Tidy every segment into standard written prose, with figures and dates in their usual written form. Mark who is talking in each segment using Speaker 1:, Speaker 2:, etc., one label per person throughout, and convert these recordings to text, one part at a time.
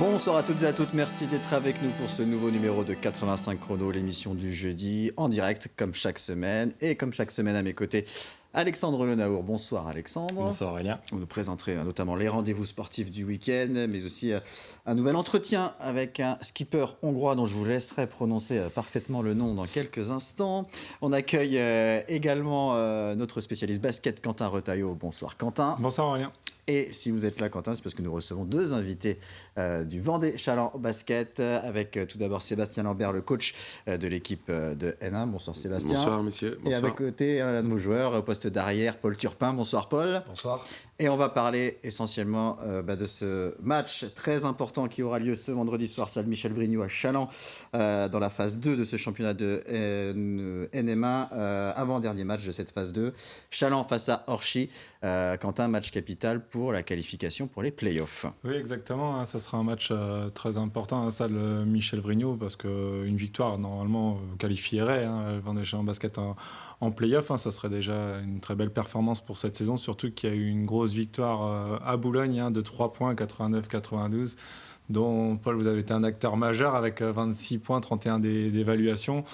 Speaker 1: Bonsoir à toutes et à toutes, merci d'être avec nous pour ce nouveau numéro de 85 Chrono, l'émission du jeudi en direct comme chaque semaine. Et comme chaque semaine à mes côtés, Alexandre Lenaour. Bonsoir Alexandre.
Speaker 2: Bonsoir Aurélien.
Speaker 1: Vous nous présenterez notamment les rendez-vous sportifs du week-end, mais aussi un nouvel entretien avec un skipper hongrois dont je vous laisserai prononcer parfaitement le nom dans quelques instants. On accueille également notre spécialiste basket Quentin Retailleau. Bonsoir Quentin.
Speaker 2: Bonsoir Aurélien.
Speaker 1: Et si vous êtes là, Quentin, c'est parce que nous recevons deux invités du Vendée Chaland Basket, avec tout d'abord Sébastien Lambert, le coach de l'équipe de N1. Bonsoir Sébastien.
Speaker 3: Bonsoir messieurs. Bonsoir.
Speaker 1: Et avec côté un de nos joueurs au poste d'arrière, Paul Turpin. Bonsoir Paul.
Speaker 4: Bonsoir.
Speaker 1: Et on va parler essentiellement de ce match très important qui aura lieu ce vendredi soir, salle Michel Vrignot à Chaland, dans la phase 2 de ce championnat de NM1, avant-dernier match de cette phase 2. Chaland face à Orchy. Quentin, match capital pour la qualification pour les playoffs.
Speaker 2: Oui, exactement. Ça sera un match très important à la salle Michel Vrignot parce qu'une victoire, normalement, qualifierait le Vendée Chaland Basket en play-off. Ça serait déjà une très belle performance pour cette saison, surtout qu'il y a eu une grosse victoire à Boulogne de 3 points, 89-92, dont, Paul, vous avez été un acteur majeur avec 26 points, 31 d'évaluation.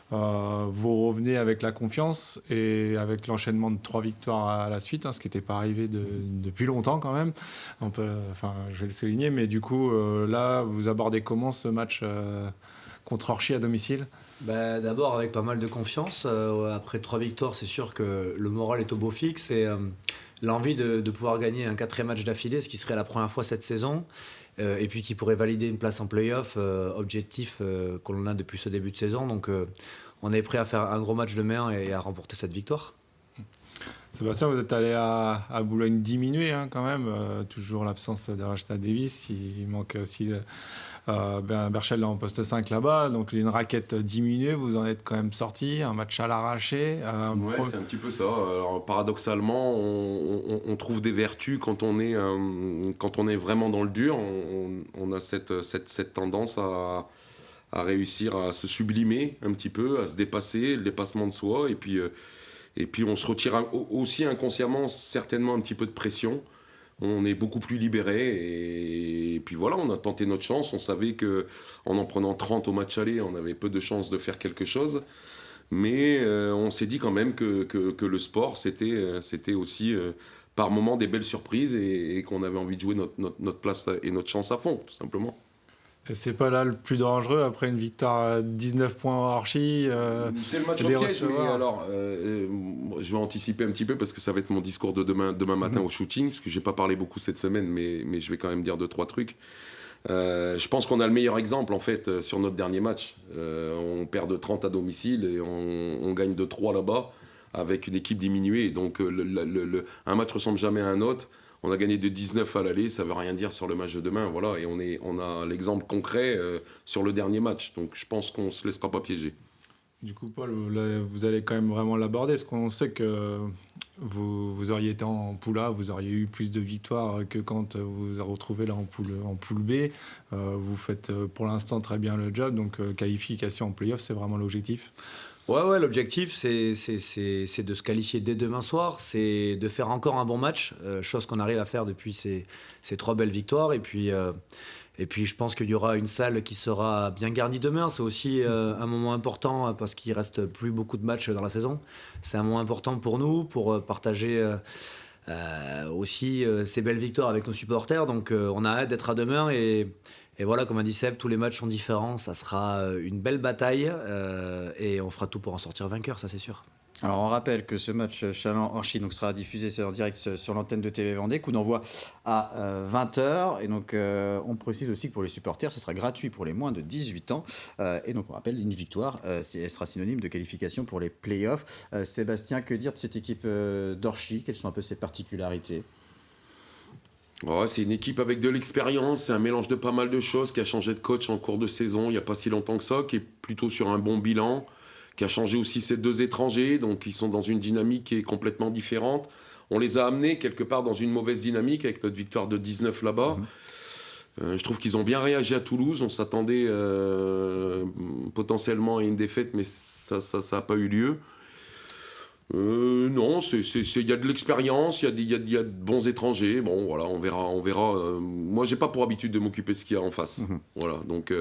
Speaker 2: Vous revenez avec la confiance et avec l'enchaînement de 3 victoires à la suite, ce qui n'était pas arrivé depuis longtemps quand même. Je vais le souligner, mais du coup, là, vous abordez comment ce match contre Orchy à domicile ?
Speaker 4: D'abord avec pas mal de confiance. Après 3 victoires, c'est sûr que le moral est au beau fixe et l'envie de pouvoir gagner un 4e match d'affilée, ce qui serait la première fois cette saison. Et puis qui pourrait valider une place en play-off, objectif qu'on a depuis ce début de saison. Donc on est prêt à faire un gros match demain et à remporter cette victoire.
Speaker 2: Sébastien, vous êtes allé à Boulogne diminuer quand même, toujours l'absence de Rachta Davis, il manque aussi Berchel en poste 5 là-bas, donc une raquette diminuée, vous en êtes quand même sorti, un match à l'arraché.
Speaker 3: Ouais, c'est un petit peu ça. Alors, paradoxalement, on trouve des vertus quand on est vraiment dans le dur. On a cette tendance à réussir à se sublimer un petit peu, à se dépasser, le dépassement de soi, et puis on se retire aussi inconsciemment certainement un petit peu de pression. On est beaucoup plus libéré et puis voilà, on a tenté notre chance. On savait qu'en prenant 30 au match aller, on avait peu de chances de faire quelque chose. Mais on s'est dit quand même que le sport, c'était aussi par moments des belles surprises et qu'on avait envie de jouer notre place et notre chance à fond, tout simplement.
Speaker 2: Et c'est pas là le plus dangereux après une victoire à 19 points à Orchy.
Speaker 3: C'est le match au piège, mais alors je vais anticiper un petit peu parce que ça va être mon discours de demain matin au shooting, parce que j'ai pas parlé beaucoup cette semaine, mais je vais quand même dire 2-3 trucs. Je pense qu'on a le meilleur exemple en fait sur notre dernier match. On perd de 30 à domicile et on gagne de 3 là-bas avec une équipe diminuée. Donc un match ressemble jamais à un autre. On a gagné de 19 à l'aller, ça ne veut rien dire sur le match de demain. Voilà, et on a l'exemple concret sur le dernier match. Donc je pense qu'on ne se laissera pas piéger.
Speaker 2: Du coup, Paul, vous allez quand même vraiment l'aborder. Est-ce qu'on sait que vous auriez été en poule A, vous auriez eu plus de victoires que quand vous vous retrouvez là en poule B. Vous faites pour l'instant très bien le job, donc qualification en play-off, c'est vraiment l'objectif.
Speaker 4: Ouais, l'objectif, c'est de se qualifier dès demain soir, c'est de faire encore un bon match, chose qu'on arrive à faire depuis ces 3 belles victoires. Et puis, je pense qu'il y aura une salle qui sera bien garnie demain. C'est aussi un moment important parce qu'il ne reste plus beaucoup de matchs dans la saison. C'est un moment important pour nous, pour partager aussi ces belles victoires avec nos supporters. Donc, on a hâte d'être à demain et voilà, comme a dit Sèvres, tous les matchs sont différents. Ça sera une belle bataille et on fera tout pour en sortir vainqueur, ça c'est sûr.
Speaker 1: Alors on rappelle que ce match Chaland-Orchy sera diffusé en direct sur l'antenne de TV Vendée, coup d'envoi à 20h. Et donc on précise aussi que pour les supporters, ce sera gratuit pour les moins de 18 ans. Et donc on rappelle, une victoire, elle sera synonyme de qualification pour les playoffs. Sébastien, que dire de cette équipe d'Orchy ? Quelles sont un peu ses particularités ?
Speaker 3: Ouais, c'est une équipe avec de l'expérience, c'est un mélange de pas mal de choses, qui a changé de coach en cours de saison il n'y a pas si longtemps que ça, qui est plutôt sur un bon bilan, qui a changé aussi ses 2 étrangers, donc ils sont dans une dynamique qui est complètement différente. On les a amenés quelque part dans une mauvaise dynamique avec notre victoire de 19 là-bas. Je trouve qu'ils ont bien réagi à Toulouse, on s'attendait potentiellement à une défaite, mais ça n'a pas eu lieu. Non, il y a de l'expérience, il y a de bons étrangers. Bon, voilà, on verra. Moi, j'ai pas pour habitude de m'occuper de ce qu'il y a en face. Voilà, donc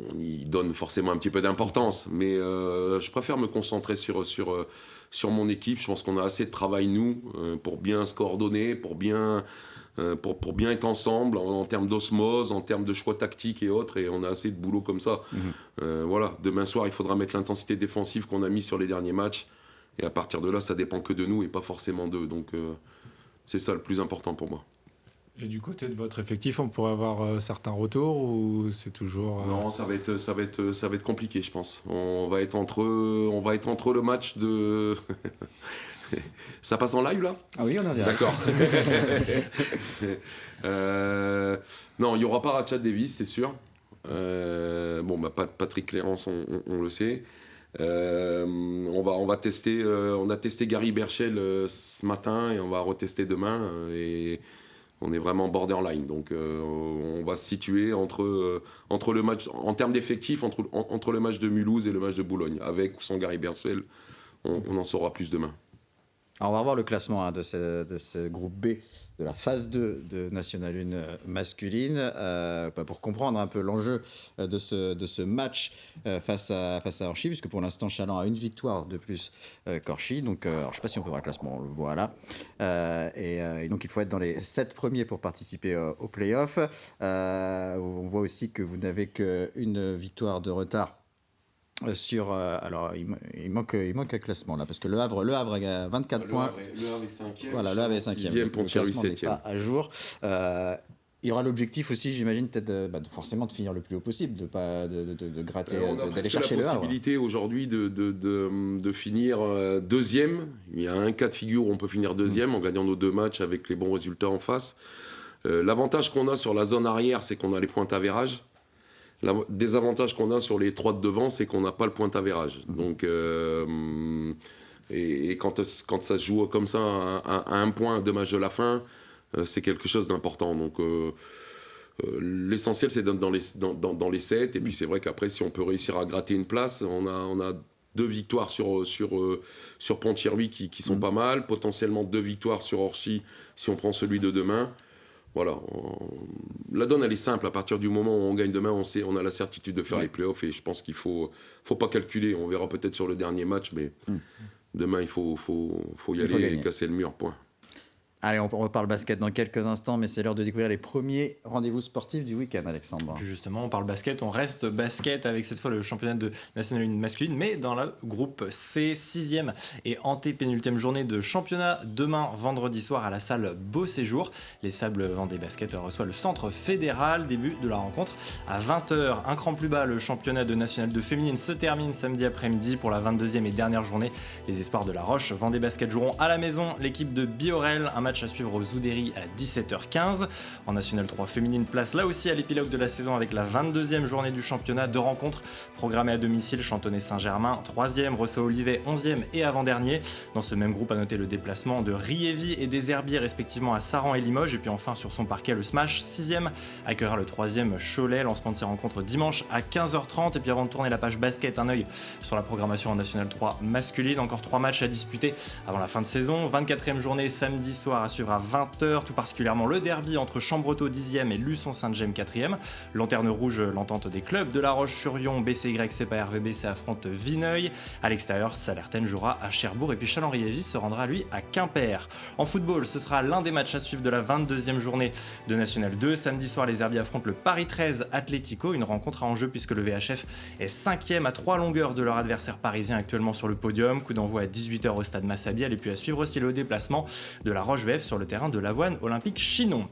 Speaker 3: on y donne forcément un petit peu d'importance, mais je préfère me concentrer sur mon équipe. Je pense qu'on a assez de travail, nous, pour bien se coordonner, pour bien être ensemble en termes d'osmose, en termes de choix tactiques et autres, et on a assez de boulot comme ça. Voilà, demain soir, il faudra mettre l'intensité défensive qu'on a mis sur les derniers matchs, et à partir de là, ça dépend que de nous et pas forcément d'eux. Donc c'est ça le plus important pour moi.
Speaker 2: Et du côté de votre effectif, on pourrait avoir certains retours ou c'est toujours...
Speaker 3: Non, ça va être compliqué, je pense. On va être entre le match de... Ça passe en live, là ?
Speaker 1: Ah oui, on en direct.
Speaker 3: D'accord. Non, il n'y aura pas Rachat Davis, c'est sûr. Patrick Clérance, on le sait. On va tester... on a testé Gary Berchel ce matin et on va retester demain. Et on est vraiment borderline. Donc, on va se situer entre le match... En termes d'effectifs, entre le match de Mulhouse et le match de Boulogne. Avec ou sans Gary Berchel, on en saura plus demain.
Speaker 1: Alors on va voir le classement de ce groupe B de la phase 2 de National 1 masculine pour comprendre un peu l'enjeu de ce match face à Orchy, puisque pour l'instant Chaland a une victoire de plus qu'Orchy. Donc, alors, je ne sais pas si on peut voir le classement, on le voit là. Et donc il faut être dans les 7 premiers pour participer aux playoffs. On voit aussi que vous n'avez qu'une victoire de retard alors il manque un classement là parce que le Havre a 24 points.
Speaker 3: Le Havre est 5e.
Speaker 1: Voilà, le Havre est 5e.
Speaker 3: 6e, Pontier 7e.
Speaker 1: Pas à jour. Il y aura l'objectif aussi, j'imagine, peut-être forcément de finir le plus haut possible, de gratter, d'aller chercher le Havre.
Speaker 3: On a la possibilité aujourd'hui de finir deuxième. Il y a un cas de figure où on peut finir deuxième en gagnant nos 2 matchs avec les bons résultats en face. L'avantage qu'on a sur la zone arrière, c'est qu'on a les points d'avérage. Le désavantage qu'on a sur les 3 de devant, c'est qu'on n'a pas le point d'avérage. Donc, et quand ça se joue comme ça à 1 point, 2 matchs de la fin, c'est quelque chose d'important. Donc, l'essentiel, c'est d'être dans les 7. Et puis, c'est vrai qu'après, si on peut réussir à gratter une place, on a 2 victoires sur Pontivy qui sont pas mal. Potentiellement 2 victoires sur Orchy si on prend celui de demain. Voilà, la donne elle est simple. À partir du moment où on gagne demain, on a la certitude de faire les playoffs et je pense qu'il faut pas calculer. On verra peut-être sur le dernier match, mais demain il faut y aller et casser le mur. Point.
Speaker 1: Allez, on reparle basket dans quelques instants, mais c'est l'heure de découvrir les premiers rendez-vous sportifs du week-end, Alexandre.
Speaker 5: Justement, on parle basket, on reste basket avec cette fois le championnat de National 1 masculine, mais dans le groupe C, 6e et antépénultième journée de championnat. Demain, vendredi soir, à la salle Beau Séjour, les Sables Vendée Basket reçoit le centre fédéral. Début de la rencontre à 20h. Un cran plus bas, le championnat de National 2 féminine se termine samedi après-midi pour la 22e et dernière journée. Les espoirs de La Roche Vendée Basket joueront à la maison l'équipe de Biorel, un match à suivre aux Zoudéry à 17h15. En National 3 féminine, place là aussi à l'épilogue de la saison avec la 22e journée du championnat. 2 rencontres programmées à domicile, Chantonnay-Saint-Germain 3e, reçoit Olivet 11e et avant-dernier. Dans ce même groupe, à noter le déplacement de Riévy et des Herbiers respectivement à Saran et Limoges. Et puis enfin sur son parquet, le Smash 6e accueillera le 3e Cholet. Lancement de ses rencontres dimanche à 15h30. Et puis avant de tourner la page basket, un œil sur la programmation en National 3 masculine. Encore 3 matchs à disputer avant la fin de saison. 24e journée samedi soir à suivre à 20h, tout particulièrement le derby entre Chambretot 10e et Luçon-Saint-Gemme 4e. Lanterne rouge, l'entente des clubs de La Roche-sur-Yon, BCY, CEPA RVBC affronte Vineuil. À l'extérieur, Salertaine jouera à Cherbourg et puis Chalon-Riévy se rendra lui à Quimper. En football, ce sera l'un des matchs à suivre de la 22e journée de National 2. Samedi soir, les Herbiers affrontent le Paris 13 Atlético, une rencontre à enjeu puisque le VHF est 5e à 3 longueurs de leur adversaire parisien actuellement sur le podium. Coup d'envoi à 18h au stade Massabielle et puis à suivre aussi le déplacement de la Roche VF sur le terrain de l'Avoine Olympique Chinon.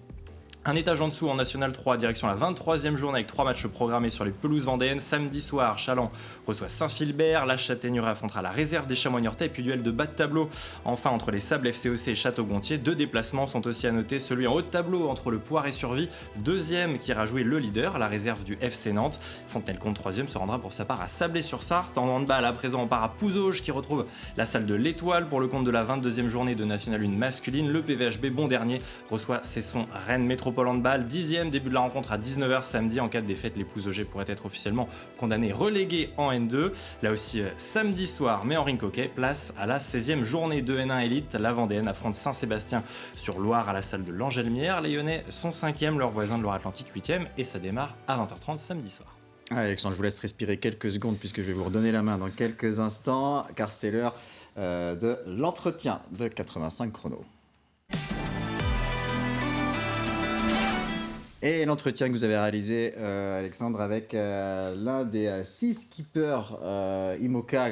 Speaker 5: Un étage en dessous en National 3, direction la 23e journée avec 3 matchs programmés sur les pelouses vendéennes. Samedi soir, Chaland reçoit Saint-Philbert, la Châtaigneraie affrontera la réserve des Chamois Niortais et puis duel de bas de tableau. Enfin, entre les Sables FCOC et Château-Gontier, 2 déplacements sont aussi à noter. Celui en haut de tableau entre le Poiré-Survie, 2e qui ira jouer le leader, la réserve du FC Nantes. Fontenay-le-Comte 3e se rendra pour sa part à Sablé-sur-Sarthe. En handball, à présent, on part à Pouzauges qui retrouve la salle de l'Étoile pour le compte de la 22e journée de National 1 masculine. Le PVHB, bon dernier, reçoit Cesson Rennes Métropole. Métropole Handball, 10e, début de la rencontre à 19h samedi. En cas de défaite, les Pouzogés pourraient être officiellement condamnés, relégués en N2. Là aussi, samedi soir, mais en rink hockey, place à la 16e journée de N1 Elite. La Vendéenne affronte Saint-Sébastien sur Loire à la salle de l'Angelmière. Les Lyonnais sont 5e, leurs voisins de Loire-Atlantique 8e, et ça démarre à 20h30 samedi soir.
Speaker 1: Alexandre, je vous laisse respirer quelques secondes puisque je vais vous redonner la main dans quelques instants, car c'est l'heure de l'entretien de 85 chrono. Et l'entretien que vous avez réalisé, Alexandre, avec l'un des 6 skippers IMOCA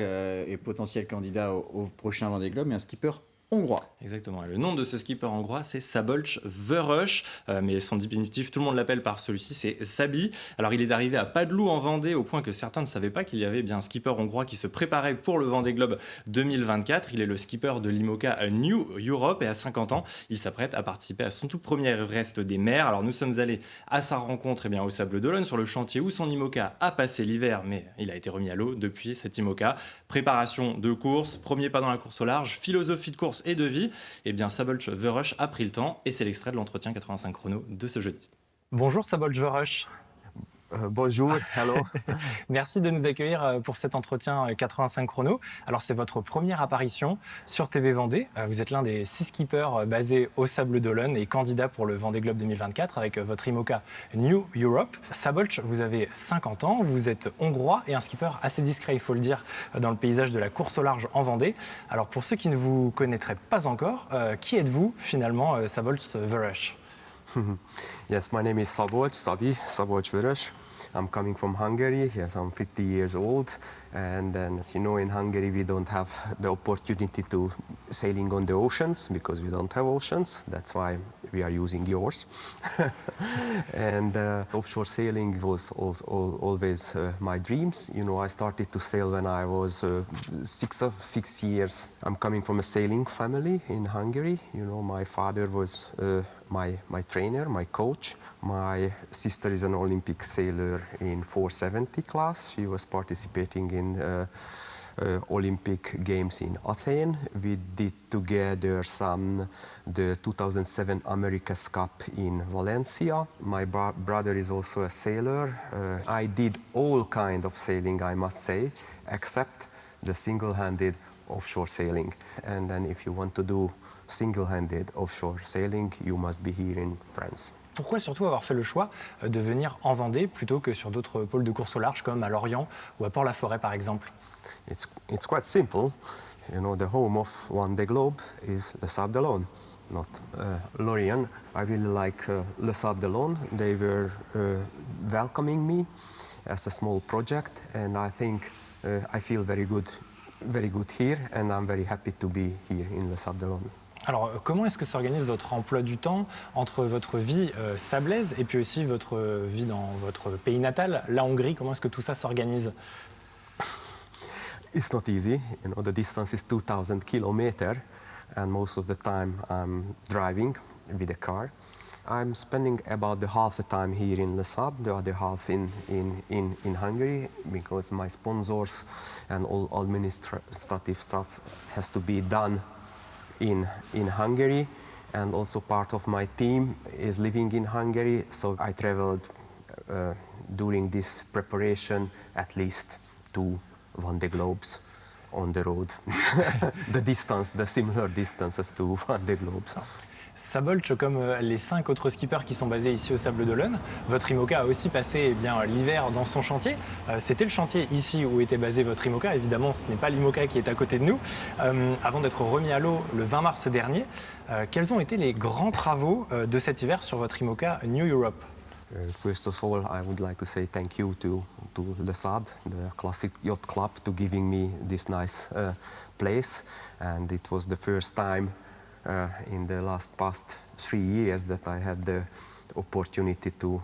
Speaker 1: et potentiel candidat au prochain Vendée Globe, mais un skipper hongrois.
Speaker 5: Exactement. Et le nom de ce skipper hongrois, c'est Szabolcs Vörös, mais son diminutif, tout le monde l'appelle par celui-ci, c'est Sabi. Alors, il est arrivé à Padoue en Vendée, au point que certains ne savaient pas qu'il y avait bien un skipper hongrois qui se préparait pour le Vendée Globe 2024. Il est le skipper de l'IMOCA New Europe et à 50 ans, il s'apprête à participer à son tout premier Everest des mers. Alors, nous sommes allés à sa rencontre au Sable d'Olonne, sur le chantier où son IMOCA a passé l'hiver, mais il a été remis à l'eau depuis cet IMOCA. Préparation de course, premier pas dans la course au large, philosophie de course et de vie. Eh bien, Szabolcs Vörös a pris le temps et c'est l'extrait de l'entretien 85 chrono de ce jeudi.
Speaker 6: Bonjour Szabolcs Vörös.
Speaker 7: Bonjour, hello.
Speaker 6: Merci de nous accueillir pour cet entretien 85 chrono. Alors c'est votre première apparition sur TV Vendée. Vous êtes l'un des 6 skippers basés au Sable d'Olonne et candidat pour le Vendée Globe 2024 avec votre IMOCA New Europe. Szabolcs, vous avez 50 ans, vous êtes hongrois et un skipper assez discret, il faut le dire, dans le paysage de la course au large en Vendée. Alors pour ceux qui ne vous connaîtraient pas encore, qui êtes-vous finalement, Szabolcs Vörös?
Speaker 7: Yes, my name is Szabolcs Vörös. I'm coming from Hungary. Yes, I'm 50 years old. And as you know, in Hungary, we don't have the opportunity to sailing on the oceans because we don't have oceans. That's why we are using yours. And offshore sailing was always my dreams. You know, I started to sail when I was 6 years. I'm coming from a sailing family in Hungary. You know, my father was my trainer, my coach. My sister is an Olympic sailor in 470 class. She was participating in Olympic Games in Athens. We did together the 2007 America's Cup in Valencia. My brother is also a sailor. I did all kind of sailing, I must say, except the single-handed offshore sailing. And then if you want to do single-handed offshore sailing, you must be here in France.
Speaker 6: Pourquoi surtout avoir fait le choix de venir en Vendée plutôt que sur d'autres pôles de course au large comme à Lorient ou à Port-la-Forêt par exemple?
Speaker 7: It's quite simple. You know, the home of Vendée Globe is Le Sable d'Olonne, not Lorient. I really like Le Sable d'Olonne. They were welcoming me as a small project, and I think I feel very good here, and I'm very happy to be here in Le Sable d'Olonne.
Speaker 6: Alors, comment est-ce que s'organise votre emploi du temps entre votre vie sablaise et puis aussi votre vie dans votre pays natal, la Hongrie? Comment est-ce que tout ça s'organise?
Speaker 7: It's not easy. You know, the distance is 2000 kilometers, and most of the time I'm driving with a car. I'm spending about the half the time here in Le Sable, the other half in Hungary, because my sponsors and all administrative stuff has to be done in Hungary, and also part of my team is living in Hungary, so I traveled during this preparation at least 2 Vendée Globes on the road. The similar distances to Vendée Globes.
Speaker 6: Szabolcs, comme les 5 autres skippers qui sont basés ici au Sable d'Olonne, votre IMOCA a aussi passé l'hiver dans son chantier. C'était le chantier ici où était basé votre IMOCA. Évidemment, ce n'est pas l'IMOCA qui est à côté de nous. Avant d'être remis à l'eau le 20 mars dernier, quels ont été les grands travaux de cet hiver sur votre IMOCA New Europe?
Speaker 7: First of all, I would like to say thank you to Le Sable, the Classic Yacht Club, to giving me this nice place. And it was the first time in the past 3 years that I had the opportunity to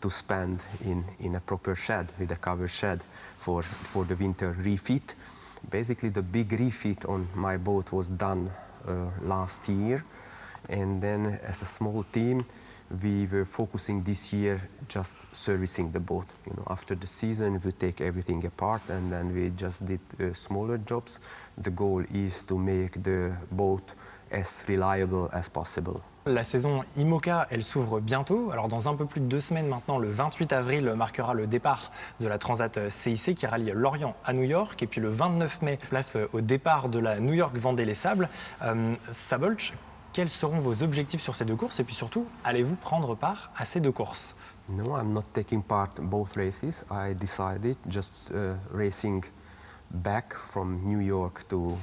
Speaker 7: spend in a proper shed, with a covered shed for the winter refit. Basically, the big refit on my boat was done last year, and then as a small team, we were focusing this year just servicing the boat. You know, after the season, we take everything apart, and then we just did smaller jobs. The goal is to make the boat as reliable as possible.
Speaker 6: La saison IMOCA, elle s'ouvre bientôt. Alors dans un peu plus de 2 semaines maintenant, le 28 avril marquera le départ de la Transat CIC qui rallie Lorient à New York. Et puis le 29 mai, place au départ de la New York Vendée-les-Sables. Szabolcs, quels seront vos objectifs sur ces 2 courses? Et puis surtout, allez-vous prendre part à ces 2 courses?
Speaker 7: No, I'm not taking part in both races. I decided just racing back from New York to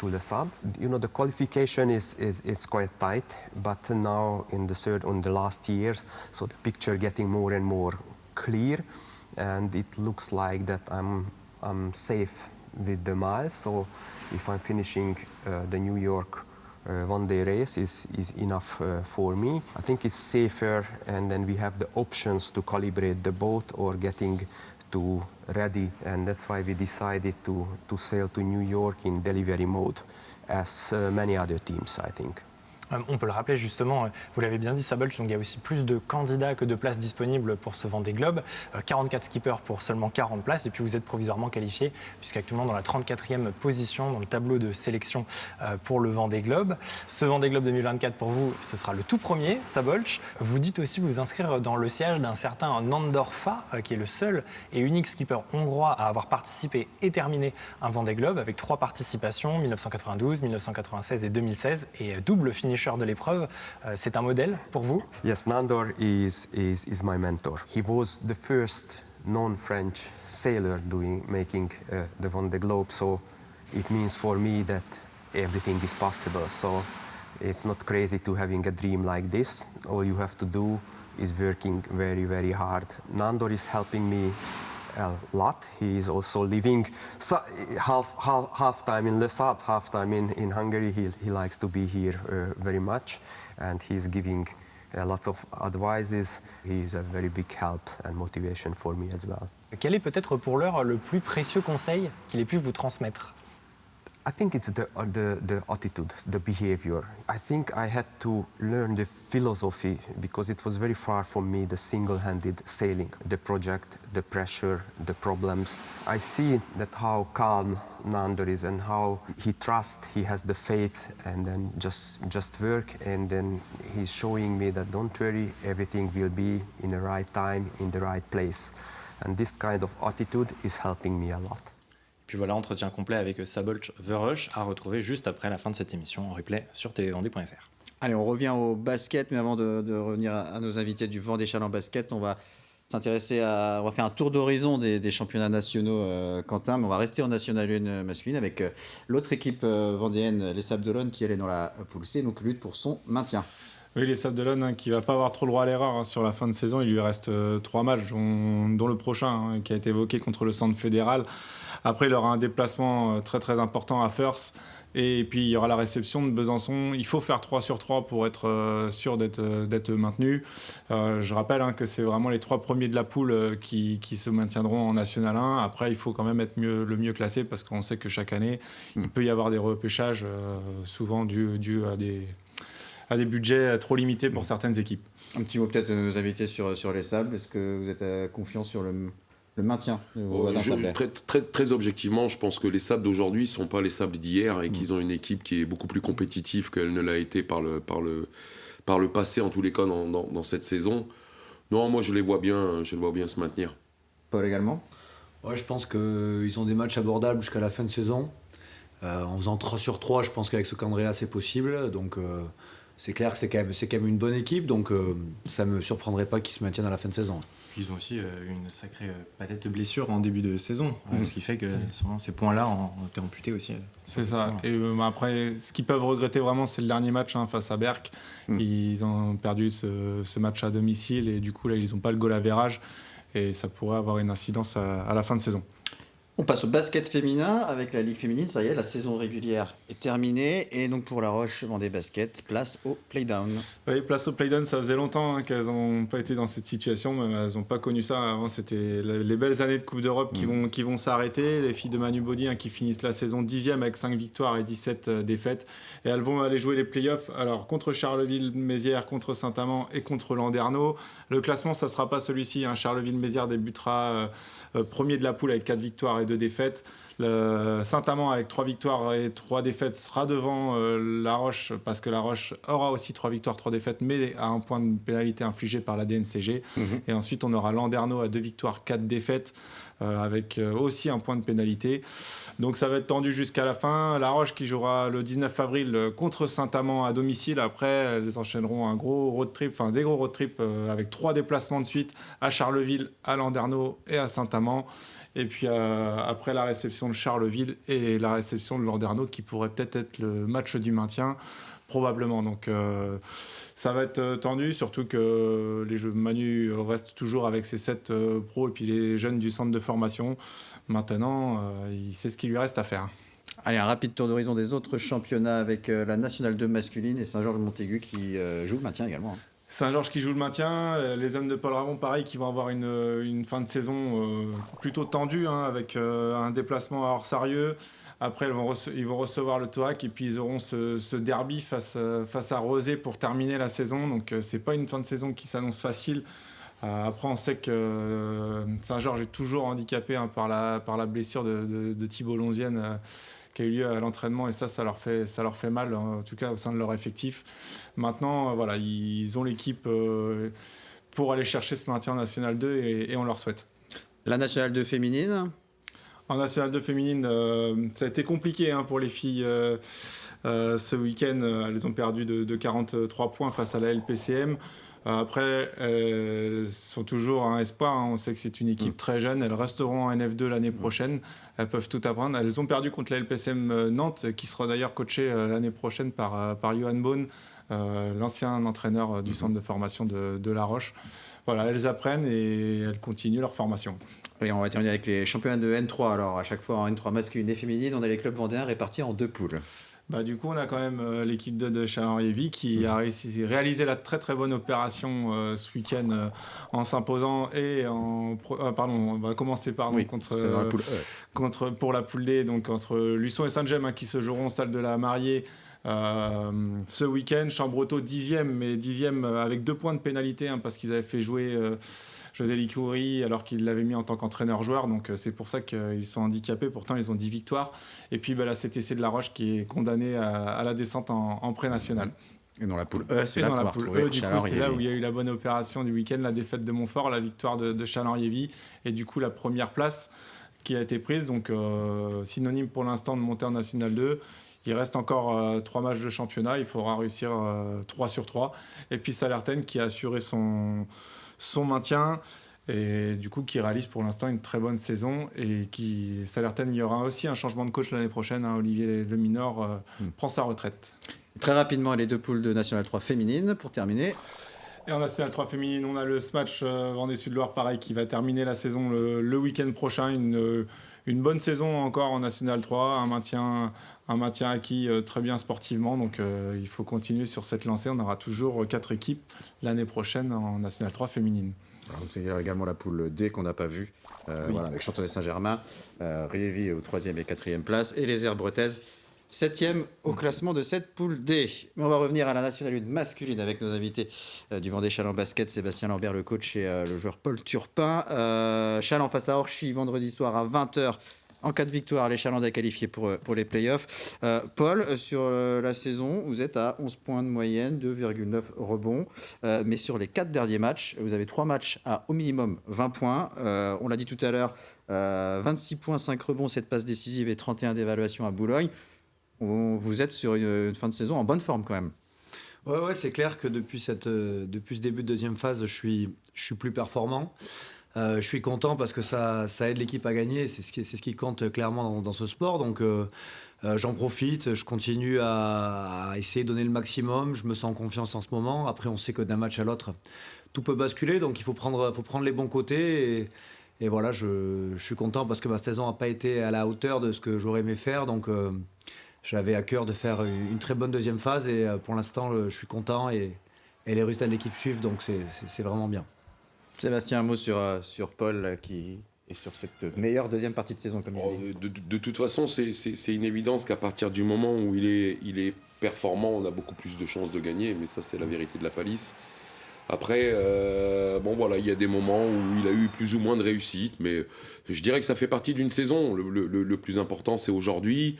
Speaker 7: the sub. You know, the qualification is quite tight, but now in the last years, so the picture getting more and more clear, and it looks like that I'm safe with the miles. So if I'm finishing the New York one-day race is enough for me. I think it's safer, and then we have the options to calibrate the boat or getting to ready, and that's why we decided to sail to New York in delivery mode, as many other teams, I think.
Speaker 6: On peut le rappeler justement, vous l'avez bien dit Szabolcs, donc il y a aussi plus de candidats que de places disponibles pour ce Vendée Globe. 44 skippers pour seulement 40 places et puis vous êtes provisoirement qualifié puisqu'actuellement dans la 34e position dans le tableau de sélection pour le Vendée Globe. Ce Vendée Globe 2024 pour vous, ce sera le tout premier, Szabolcs. Vous dites aussi vous inscrire dans le siège d'un certain Nandor Fa qui est le seul et unique skipper hongrois à avoir participé et terminé un Vendée Globe avec 3 participations, 1992, 1996 et 2016 et double finisher de l'épreuve. C'est un modèle pour vous?
Speaker 7: Yes, Nandor is my mentor. He was the first non-French sailor making the Vendée Globe, so it means for me that everything is possible. So it's not crazy to having a dream like this. All you have to do is working very, very hard. Nandor is helping me a lot. He is also living half time in Le Sable, half time in Hungary. He likes to be here very much, and he's giving lots of advices. He is a very big help and motivation for me as well.
Speaker 6: Quel est peut-être pour l'heure le plus précieux conseil qu'il ait pu vous transmettre?
Speaker 7: I think it's the attitude, the behavior. I think I had to learn the philosophy because it was very far from me, the single-handed sailing, the project, the pressure, the problems. I see that how calm Nandor is and how he trusts, he has the faith, and then just work, and then he's showing me that don't worry, everything will be in the right time, in the right place. And this kind of attitude is helping me a lot.
Speaker 5: Puis voilà, entretien complet avec Szabolcs The Rush à retrouver juste après la fin de cette émission en replay sur tvvendée.fr.
Speaker 1: Allez, on revient au basket, mais avant de revenir à nos invités du Vendée Challenge Basket, on va s'intéresser on va faire un tour d'horizon des championnats nationaux, Quentin, mais on va rester en National 1 masculine avec l'autre équipe vendéenne, les Sables d'Olonne, qui elle est dans la poule C, donc lutte pour son maintien.
Speaker 2: Oui, les Sables d'Olonne qui ne va pas avoir trop le droit à l'erreur sur la fin de saison. Il lui reste 3 matchs, dont le prochain qui a été évoqué contre le Centre fédéral. Après, il aura un déplacement très très important à Firth. Et puis, il y aura la réception de Besançon. Il faut faire 3 sur 3 pour être sûr d'être maintenu. Je rappelle que c'est vraiment les 3 premiers de la poule qui se maintiendront en National 1. Après, il faut quand même être le mieux classé parce qu'on sait que chaque année, il peut y avoir des repêchages, souvent dus à des budgets trop limités pour certaines équipes.
Speaker 1: Un petit mot peut-être de nos invités sur les Sables. Est-ce que vous êtes confiant sur le maintien de vos voisins sablés?
Speaker 3: Très objectivement, je pense que les Sables d'aujourd'hui ne sont pas les Sables d'hier et qu'ils ont une équipe qui est beaucoup plus compétitive qu'elle ne l'a été par le passé, en tous les cas dans cette saison. Non, moi je les vois bien se maintenir.
Speaker 1: Paul également?
Speaker 4: Ouais, je pense qu'ils ont des matchs abordables jusqu'à la fin de saison. En faisant 3 sur 3, je pense qu'avec ce calendrier-là, c'est possible. Donc c'est clair que c'est quand même une bonne équipe, donc ça ne me surprendrait pas qu'ils se maintiennent à la fin de saison.
Speaker 5: Ils ont aussi une sacrée palette de blessures en début de saison, ce qui fait que ces points-là ont été amputés aussi.
Speaker 2: C'est ça. Et après, ce qu'ils peuvent regretter vraiment, c'est le dernier match face à Berck. Ils ont perdu ce match à domicile et du coup, là, ils n'ont pas le goal average et ça pourrait avoir une incidence à la fin de saison.
Speaker 1: On passe au basket féminin avec la Ligue féminine. Ça y est, la saison régulière est terminée. Et donc pour La Roche Vendée Basket, place au Playdown.
Speaker 2: Oui, place au Playdown, ça faisait longtemps qu'elles n'ont pas été dans cette situation. Mais elles n'ont pas connu ça. Avant, c'était les belles années de Coupe d'Europe qui vont s'arrêter. Les filles de Manu Baudy qui finissent la saison 10e avec 5 victoires et 17 défaites. Et elles vont aller jouer les playoffs alors, contre Charleville-Mézières, contre Saint-Amand et contre Landerneau. Le classement, ça ne sera pas celui-ci. Charleville-Mézières débutera premier de la poule avec 4 victoires et et 2 défaites. Saint-Amand avec 3 victoires et 3 défaites sera devant La Roche parce que La Roche aura aussi 3 victoires, 3 défaites mais à un point de pénalité infligé par la DNCG. Et ensuite on aura Landerneau à 2 victoires, 4 défaites avec aussi un point de pénalité. Donc ça va être tendu jusqu'à la fin. La Roche qui jouera le 19 avril contre Saint-Amand à domicile. Après elles enchaîneront des gros road trips avec 3 déplacements de suite à Charleville, à Landerneau et à Saint-Amand. Et puis après la réception de Charleville et la réception de Landerneau qui pourrait peut-être être le match du maintien, probablement. Donc ça va être tendu, surtout que les jeux Manu restent toujours avec ses 7 pros et puis les jeunes du centre de formation. Maintenant, il sait ce qu'il lui reste à faire.
Speaker 1: Allez, un rapide tour d'horizon des autres championnats avec la Nationale 2 masculine et Saint-Georges-Montaigu qui joue le maintien également.
Speaker 2: Saint-Georges qui joue le maintien, les hommes de Paul Ramon pareil qui vont avoir une fin de saison plutôt tendue avec un déplacement à Orsarieux. Après ils vont recevoir le Toac et puis ils auront ce derby face à Rosé pour terminer la saison. Donc c'est pas une fin de saison qui s'annonce facile. Après on sait que Saint-Georges est toujours handicapé par la blessure de Thibault Lonzienne qui a eu lieu à l'entraînement et ça leur fait mal, en tout cas au sein de leur effectif. Maintenant, voilà, ils ont l'équipe pour aller chercher ce maintien en National 2 et on leur souhaite.
Speaker 1: La Nationale 2 féminine.
Speaker 2: En National 2 féminine, ça a été compliqué pour les filles ce week-end. Elles ont perdu de 43 points face à la LPCM. Après, elles sont toujours un espoir. On sait que c'est une équipe très jeune. Elles resteront en NF2 l'année prochaine. Elles peuvent tout apprendre. Elles ont perdu contre la LPCM Nantes, qui sera d'ailleurs coachée l'année prochaine par Johan Beaune, l'ancien entraîneur du centre de formation de La Roche. Voilà, elles apprennent et elles continuent leur formation.
Speaker 1: Et on va terminer avec les championnats de N3. Alors, à chaque fois en N3 masculine et féminine, on a les clubs vendéens répartis en 2 poules.
Speaker 2: Du coup, on a quand même l'équipe de Chalon-Lévis qui a réalisé la très très bonne opération ce week-end en s'imposant on va commencer pour la poule D, donc entre Luçon et Saint-Gemme qui se joueront salle de la Mariée ce week-end. Chambretot 10e, mais 10e avec 2 points de pénalité parce qu'ils avaient fait jouer José Licouri alors qu'il l'avait mis en tant qu'entraîneur-joueur, donc c'est pour ça qu'ils sont handicapés. Pourtant ils ont 10 victoires. Et puis la CTC de La Roche qui est condamnée à la descente en pré-national.
Speaker 1: Et dans la poule E, c'est là qu'on va retrouver
Speaker 2: du coup, c'est là où il y a eu la bonne opération du week-end, la défaite de Montfort, la victoire de Chalon-Lévis et du coup la première place qui a été prise, donc synonyme pour l'instant de monter en National 2. Il reste encore 3 matchs de championnat, il faudra réussir 3 sur 3. Et puis Salertaine qui a assuré son maintien et du coup qui réalise pour l'instant une très bonne saison et Salertaine, il y aura aussi un changement de coach l'année prochaine. Olivier Leminor prend sa retraite.
Speaker 1: Très rapidement, les 2 poules de National 3 féminine pour terminer.
Speaker 2: Et en National 3 féminine, on a le Smatch Vendée Sud-Loire pareil qui va terminer la saison le week-end prochain. Une bonne saison encore en National 3, un maintien acquis très bien sportivement, donc il faut continuer sur cette lancée. On aura toujours 4 équipes l'année prochaine en National 3 féminine.
Speaker 1: Alors, c'est également la poule D qu'on n'a pas vue, voilà, avec Chantenay-Saint-Germain, Riévy aux 3e et 4e place, et les Herbes Bretaises 7e au classement de cette poule D. Mais on va revenir à la Nationale 1 masculine avec nos invités du Vendée Chaland Basket, Sébastien Lambert, le coach, et le joueur Paul Turpin. Chaland face à Orchy, vendredi soir à 20h. En cas de victoire, les Chalandais qualifiés pour les playoffs. Paul, sur la saison, vous êtes à 11 points de moyenne, 2,9 rebonds. Mais sur les 4 derniers matchs, vous avez 3 matchs à au minimum 20 points. On l'a dit tout à l'heure, 26 points, 5 rebonds, 7 passes décisives et 31 d'évaluation à Boulogne. Vous êtes sur une fin de saison en bonne forme quand même.
Speaker 4: Ouais, c'est clair que depuis ce début de deuxième phase, je suis plus performant. Je suis content parce que ça aide l'équipe à gagner. C'est ce qui compte clairement dans ce sport. Donc j'en profite, je continue à essayer de donner le maximum. Je me sens en confiance en ce moment. Après, on sait que d'un match à l'autre, tout peut basculer. Donc il faut prendre les bons côtés. Et voilà, je suis content parce que ma saison n'a pas été à la hauteur de ce que j'aurais aimé faire. Donc j'avais à cœur de faire une très bonne deuxième phase. Et pour l'instant, je suis content. Et les résultats de l'équipe suivent. Donc c'est vraiment bien.
Speaker 3: Sébastien, un mot sur Paul qui est sur cette meilleure deuxième partie de saison, comme il dit.
Speaker 8: De toute façon, c'est une évidence qu'à partir du moment où il est performant, on a beaucoup plus de chances de gagner, mais ça c'est la vérité de la palisse. Après, voilà, il y a des moments où il a eu plus ou moins de réussite, mais je dirais que ça fait partie d'une saison. Le plus important, c'est aujourd'hui.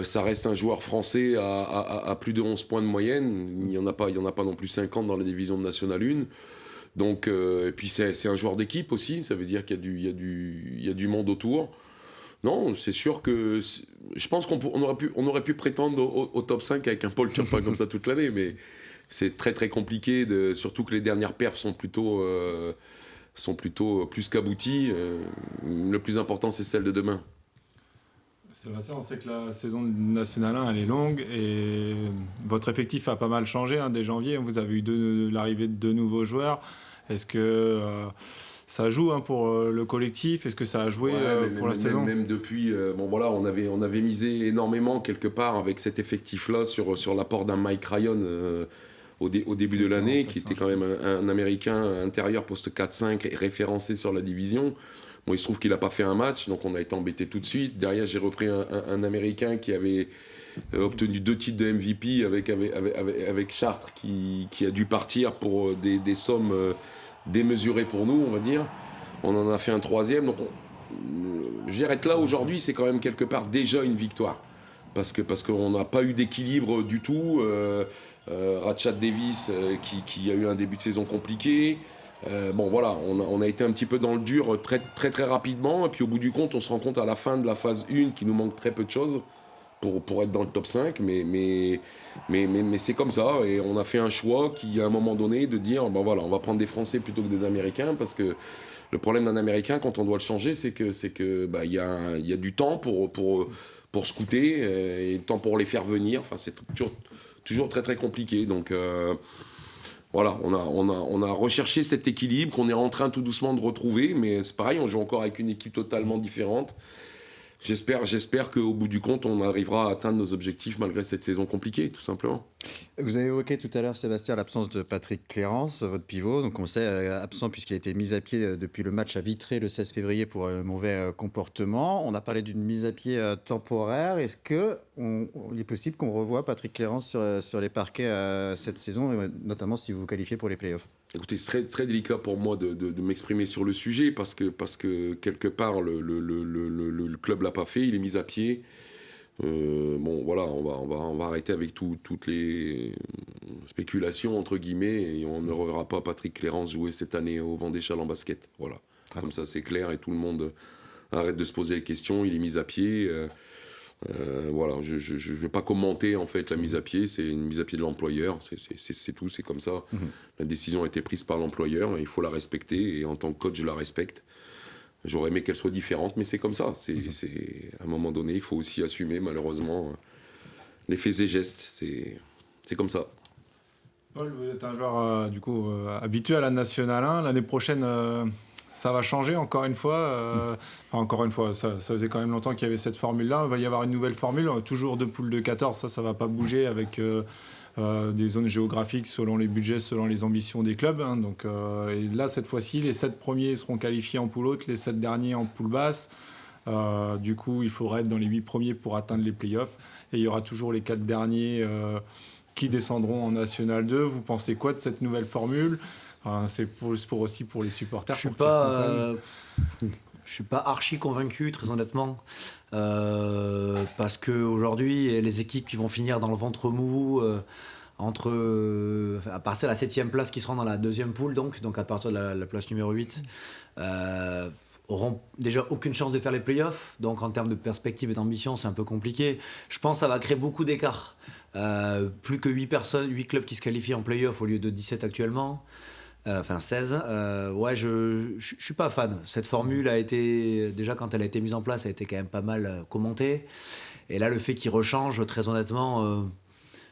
Speaker 8: Ça reste un joueur français à plus de 11 points de moyenne. Il n'y en a pas non plus 50 dans la division de National 1. Donc, et puis c'est un joueur d'équipe aussi. Ça veut dire qu'il y a du monde autour. Non, c'est sûr que je pense qu'on aurait pu prétendre au top 5 avec un Paul Turpin comme ça toute l'année, mais c'est très très compliqué, surtout que les dernières perfs sont plutôt plus qu'abouties. Le plus important, c'est celle de demain.
Speaker 2: Sébastien, on sait que la saison de National 1 elle est longue et votre effectif a pas mal changé dès janvier. Vous avez eu l'arrivée de 2 nouveaux joueurs. Est-ce que ça joue pour le collectif? Est-ce que ça a joué pour la saison?
Speaker 8: Même depuis, on avait misé énormément quelque part avec cet effectif-là sur l'apport d'un Mike Ryan au début de l'année, qui était quand même un Américain intérieur poste 4-5 et référencé sur la division. Bon, il se trouve qu'il n'a pas fait un match, donc on a été embêté tout de suite. Derrière, j'ai repris un Américain qui avait obtenu 2 titres de MVP avec Chartres, qui a dû partir pour des sommes démesurées pour nous, on va dire. On en a fait un 3e, donc je dirais que là, aujourd'hui, c'est quand même quelque part déjà une victoire. Parce qu'on n'a pas eu d'équilibre du tout. Rashad Davis, qui a eu un début de saison compliqué. On a été un petit peu dans le dur très, très, très rapidement, et puis au bout du compte, on se rend compte à la fin de la phase 1 qu'il nous manque très peu de choses pour être dans le top 5, mais c'est comme ça, et on a fait un choix qui, à un moment donné, de dire, on va prendre des Français plutôt que des Américains, parce que le problème d'un Américain, quand on doit le changer, c'est que il y a du temps pour scouter, et du temps pour les faire venir, enfin, c'est toujours très, très compliqué, donc... Voilà, on a recherché cet équilibre qu'on est en train tout doucement de retrouver, mais c'est pareil, on joue encore avec une équipe totalement différente. J'espère qu'au bout du compte, on arrivera à atteindre nos objectifs malgré cette saison compliquée, tout simplement.
Speaker 1: Vous avez évoqué tout à l'heure, Sébastien, l'absence de Patrick Clérance, votre pivot. Donc on sait absent puisqu'il a été mis à pied depuis le match à Vitré le 16 février pour un mauvais comportement. On a parlé d'une mise à pied temporaire. Est-ce qu'il est possible qu'on revoie Patrick Clérance sur les parquets cette saison, notamment si vous vous qualifiez pour les playoffs?
Speaker 8: Écoutez, c'est très, très délicat pour moi de m'exprimer sur le sujet parce que quelque part, le club l'a pas fait, il est mis à pied. On va arrêter avec toutes les spéculations, entre guillemets, et on ne reverra pas Patrick Clérance jouer cette année au Vendée Chalon Basket. Voilà. Comme ça, c'est clair et tout le monde arrête de se poser les questions, il est mis à pied. Je ne vais pas commenter en fait la mise à pied, c'est une mise à pied de l'employeur, c'est tout, c'est comme ça. La décision a été prise par l'employeur et il faut la respecter, et en tant que coach, je la respecte. J'aurais aimé qu'elle soit différente, mais c'est comme ça. À un moment donné, il faut aussi assumer, malheureusement, les faits et gestes. C'est comme ça.
Speaker 2: Paul, vous êtes un joueur habitué à la National 1. L'année prochaine, ça va changer encore une fois. Ça faisait quand même longtemps qu'il y avait cette formule-là. Il va y avoir une nouvelle formule, toujours 2 poules de 14. Ça va pas bouger avec des zones géographiques selon les budgets, selon les ambitions des clubs. Donc, et là, cette fois-ci, les 7 premiers seront qualifiés en poule haute, les 7 derniers en poule basse. Du coup, il faudra être dans les 8 premiers pour atteindre les playoffs. Et il y aura toujours les 4 derniers qui descendront en National 2. Vous pensez quoi de cette nouvelle formule? C'est aussi pour les supporters.
Speaker 4: Je suis pas archi convaincu, très honnêtement, parce qu'aujourd'hui, les équipes qui vont finir dans le ventre mou, à partir de la 7e place qui seront dans la 2e poule, donc à partir de la place numéro 8, auront déjà aucune chance de faire les playoffs. Donc en termes de perspective et d'ambition, c'est un peu compliqué. Je pense que ça va créer beaucoup d'écart. Plus que 8 clubs qui se qualifient en playoff au lieu de 17 actuellement. 16. Je suis pas fan. Cette formule a été, déjà quand elle a été mise en place, a été quand même pas mal commentée. Et là, le fait qu'ils rechangent, très honnêtement,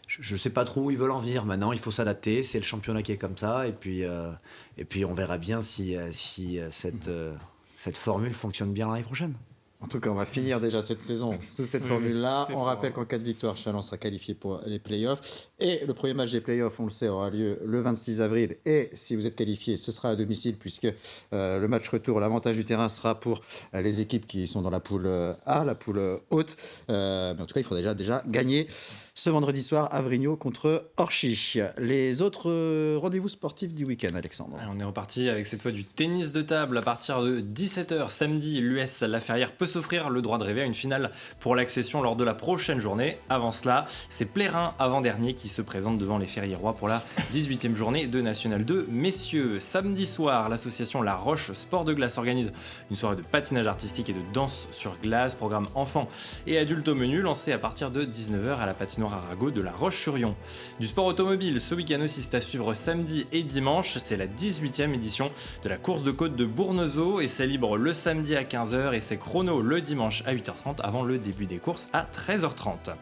Speaker 4: je sais pas trop où ils veulent en venir. Maintenant, il faut s'adapter. C'est le championnat qui est comme ça. Et puis on verra bien si cette formule fonctionne bien l'année prochaine.
Speaker 1: En tout cas, on va finir déjà cette saison sous cette formule-là.
Speaker 2: c'était
Speaker 1: On
Speaker 2: fort,
Speaker 1: rappelle
Speaker 2: hein.
Speaker 1: qu'en cas de victoire, Chalon sera qualifié pour les playoffs. Et le premier match des playoffs, on le sait, aura lieu le 26 avril. Et si vous êtes qualifié, ce sera à domicile, puisque le match retour, l'avantage du terrain sera pour les équipes qui sont dans la poule A, la poule haute. Mais en tout cas, il faudra déjà gagner ce vendredi soir à Vrigno contre Orchy. Les autres rendez-vous sportifs du week-end, Alexandre.
Speaker 5: Alors, on est reparti avec cette fois du tennis de table à partir de 17h samedi. L'US Laferrière peut s'offrir le droit de rêver à une finale pour l'accession lors de la prochaine journée. Avant cela, c'est Plérin avant-dernier qui se présente devant les Ferriérois pour la 18e journée de National 2. Messieurs, samedi soir, l'association La Roche Sport de Glace organise une soirée de patinage artistique et de danse sur glace, programme enfants et adultes au menu, lancé à partir de 19h à la patinoire Arago de La Roche-sur-Yon. Du sport automobile, ce week-end aussi, c'est à suivre samedi et dimanche. C'est la 18e édition de la course de côte de Bournezeau et c'est libre le samedi à 15h et c'est chrono le dimanche à 8h30 avant le début des courses à 13h30.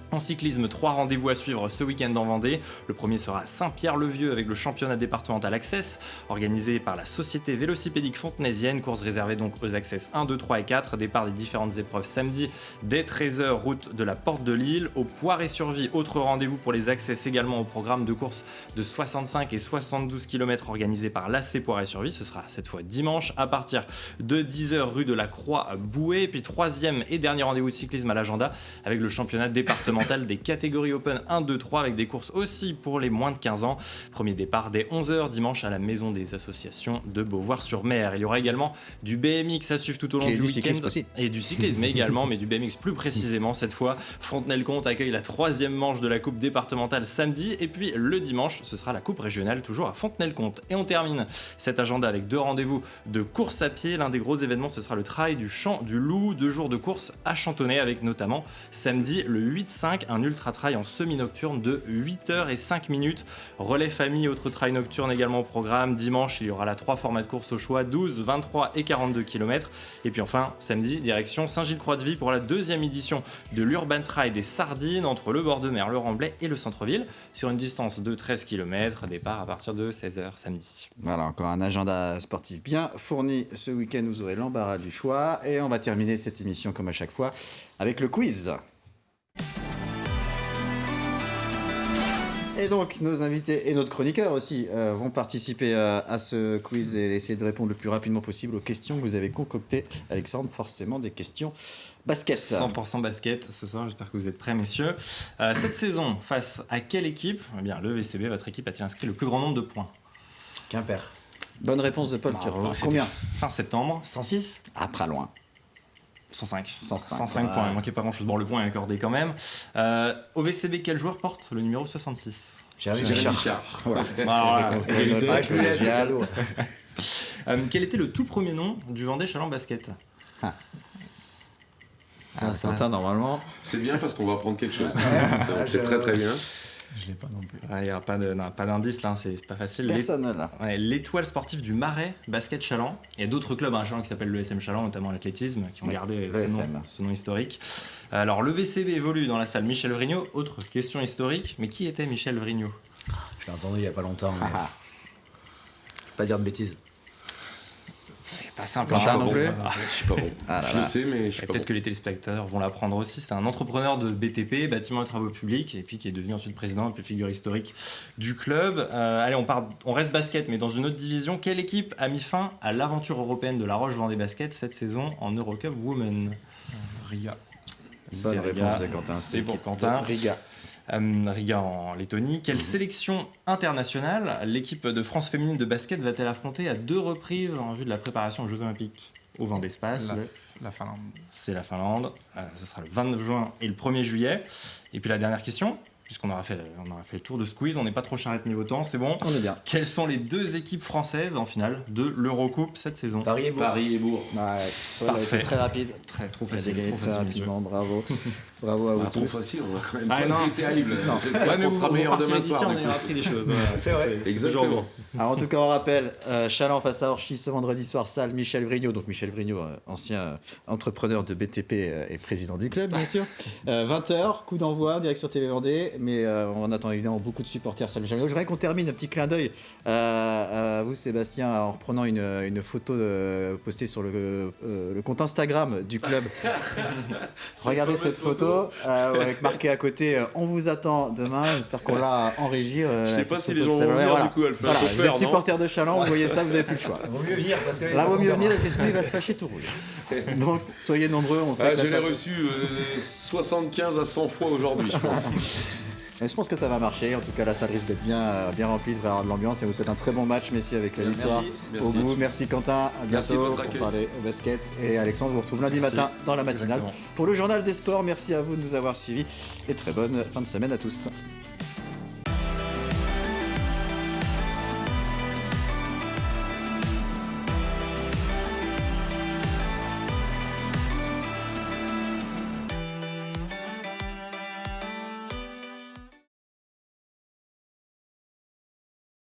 Speaker 5: En cyclisme, 3 rendez-vous à suivre ce week-end en Vendée. Le premier sera à Saint-Pierre-le-Vieux avec le championnat départemental Access, organisé par la Société Vélocipédique Fontenaisienne. Course réservée donc aux Access 1, 2, 3 et 4. Départ des différentes épreuves samedi dès 13h, route de la Porte de Lille. Au Poiré-sur-Vie, autre rendez-vous pour les Access également au programme de course de 65 et 72 km organisé par l'AC Poiré-sur-Vie. Ce sera cette fois dimanche à partir de 10h rue de la Croix-Bouée. Et puis troisième et dernier rendez-vous de cyclisme à l'agenda avec le championnat départemental des catégories Open 1, 2, 3 avec des courses aussi pour les moins de 15 ans. Premier départ dès 11h dimanche à la Maison des Associations de Beauvoir-sur-Mer. Il y aura également du BMX à suivre tout au long du week-end. Et du cyclisme également, mais du BMX plus précisément cette fois. Fontenay-le-Comte accueille la 3e manche de la Coupe départementale samedi. Et puis le dimanche, ce sera la Coupe régionale toujours à Fontenay-le-Comte. Et on termine cet agenda avec 2 rendez-vous de course à pied. L'un des gros événements, ce sera le trail du Champ du Loup. 2 jours de course à Chantonnay avec notamment samedi le 8-5, un ultra trail en semi-nocturne de 8h05. Relais famille, autre trail nocturne également au programme. Dimanche, il y aura là 3 formats de course au choix, 12, 23 et 42 km. Et puis enfin, samedi, direction Saint-Gilles-Croix-de-Vie pour la 2e édition de l'Urban Trail des Sardines entre le bord de mer, le Remblai et le centre-ville sur une distance de 13 km. Départ à partir de 16h samedi.
Speaker 1: Voilà, encore un agenda sportif bien fourni. Ce week-end, vous aurez l'embarras du choix. Et on va terminer cette émission, comme à chaque fois, avec le quiz. Et donc, nos invités et notre chroniqueur aussi vont participer à ce quiz et essayer de répondre le plus rapidement possible aux questions que vous avez concoctées. Alexandre, forcément des questions basket.
Speaker 5: 100% basket ce soir, j'espère que vous êtes prêts, messieurs. Cette saison, face à quelle équipe ? Eh bien, le VCB, votre équipe, a-t-il inscrit le plus grand nombre de points ?
Speaker 4: Quimper.
Speaker 1: Bonne réponse de Paul. Combien ?
Speaker 5: Fin septembre,
Speaker 4: 106
Speaker 1: Ah, pas loin.
Speaker 5: 105.
Speaker 1: 105
Speaker 5: points, il manquait pas grand-chose. Bon, le point est accordé quand même. Au VCB, quel joueur porte le numéro 66 ?
Speaker 4: Jérémy
Speaker 8: Richard.
Speaker 4: Richard.
Speaker 5: Voilà, égalité.
Speaker 4: Ah, je me laisse.
Speaker 5: Quel était le tout premier nom du Vendée Chalon Basket ?
Speaker 1: Quentin, normalement.
Speaker 8: C'est bien parce qu'on va apprendre quelque chose. C'est très très bien.
Speaker 2: Je l'ai pas non plus.
Speaker 5: Il n'y a pas d'indice là, c'est pas facile.
Speaker 1: Personne là.
Speaker 5: L'étoile sportive du Marais Basket Chalon. Il y a d'autres clubs à Chalon qui s'appellent le SM Chalon, notamment l'athlétisme, qui ont gardé ce nom historique. Alors le VCB évolue dans la salle Michel Vrignot. Autre question historique, mais qui était Michel Vrignot ?
Speaker 4: Je l'ai entendu il y a pas longtemps. Mais... pas dire de bêtises.
Speaker 5: C'est pas simple.
Speaker 1: Quentin non plus.
Speaker 8: Je suis pas bon. Je le sais, mais je suis pas
Speaker 5: Peut-être
Speaker 8: bon.
Speaker 5: que les téléspectateurs vont l'apprendre aussi. C'est un entrepreneur de BTP, bâtiments et travaux publics, et puis qui est devenu ensuite président et puis figure historique du club. Allez, on reste basket, mais dans une autre division. Quelle équipe a mis fin à l'aventure européenne de La Roche Vendée Basket cette saison en Eurocup Women ?
Speaker 2: Riga.
Speaker 1: Bonne réponse de Quentin.
Speaker 5: C'est pour Quentin.
Speaker 1: Riga.
Speaker 5: Riga en Lettonie. Quelle sélection internationale l'équipe de France féminine de basket va-t-elle affronter à 2 reprises en vue de la préparation aux Jeux Olympiques au Vent d'Espace ?
Speaker 2: La Finlande.
Speaker 5: C'est la Finlande. Ce sera le 29 juin et le 1er juillet. Et puis la dernière question, puisqu'on aura fait le tour de squeeze, on n'est pas trop charrette niveau temps, c'est bon.
Speaker 1: On est bien.
Speaker 5: Quelles sont les 2 équipes françaises en finale de l'Eurocoupe cette saison ?
Speaker 4: Paris et Bourg.
Speaker 8: Paris et Bourg.
Speaker 1: Ouais, Paul a été très rapide.
Speaker 5: Trop
Speaker 1: Il a
Speaker 5: facile.
Speaker 1: dégagé
Speaker 5: Trop
Speaker 1: très
Speaker 5: facile,
Speaker 1: rapidement, bravo. Bravo à vous
Speaker 8: Trop
Speaker 1: tous.
Speaker 8: facile, on a quand même
Speaker 5: Ah,
Speaker 8: pas
Speaker 5: non.
Speaker 8: été terrible.
Speaker 5: Ouais,
Speaker 8: J'espère
Speaker 5: mais
Speaker 8: qu'on
Speaker 5: vous,
Speaker 8: sera
Speaker 5: vous
Speaker 8: meilleur
Speaker 5: partirez
Speaker 8: demain
Speaker 5: d'ici,
Speaker 8: soir.
Speaker 5: on
Speaker 8: du coup.
Speaker 5: a appris des choses. Voilà.
Speaker 4: C'est vrai.
Speaker 8: Exactement.
Speaker 5: toujours bon.
Speaker 1: Alors en tout cas, on rappelle, Chaland face à Orchies ce vendredi soir, salle Michel Vrignot. Donc Michel Vrignot, ancien entrepreneur de BTP et président du club, bien sûr. 20h, coup d'envoi, direct sur TV Vendée. Mais on attend évidemment beaucoup de supporters salle Michel Vrignot. Je voudrais qu'on termine un petit clin d'œil à vous, Sébastien, en reprenant une photo postée sur le compte Instagram du club. Regardez cette photo avec marqué à côté on vous attend demain. J'espère qu'on l'a en régie.
Speaker 8: Je sais pas si les gens vont venir, du coup, elle fait un peu
Speaker 1: Vous
Speaker 8: peur,
Speaker 1: êtes
Speaker 8: non
Speaker 1: supporter de Chaland, vous voyez ça, vous n'avez plus le choix.
Speaker 4: Vaut mieux venir parce que
Speaker 1: Là, vaut mieux venir parce que sinon il va se fâcher tout rouge. Donc, soyez nombreux. On sait que
Speaker 8: Je l'ai
Speaker 1: ça...
Speaker 8: reçu 75 à 100 fois aujourd'hui, je pense.
Speaker 1: Mais je pense que ça va marcher. En tout cas, la salle risque d'être bien remplie, de avoir de l'ambiance. Et vous souhaite un très bon match, Messi, avec la victoire au bout. Merci Quentin. À
Speaker 8: Merci
Speaker 1: bientôt
Speaker 8: de votre
Speaker 1: pour
Speaker 8: accueil.
Speaker 1: parler au basket. Et Alexandre, je vous retrouve lundi matin dans la matinale
Speaker 5: Exactement.
Speaker 1: pour le journal des sports. Merci à vous de nous avoir suivis et très bonne fin de semaine à tous.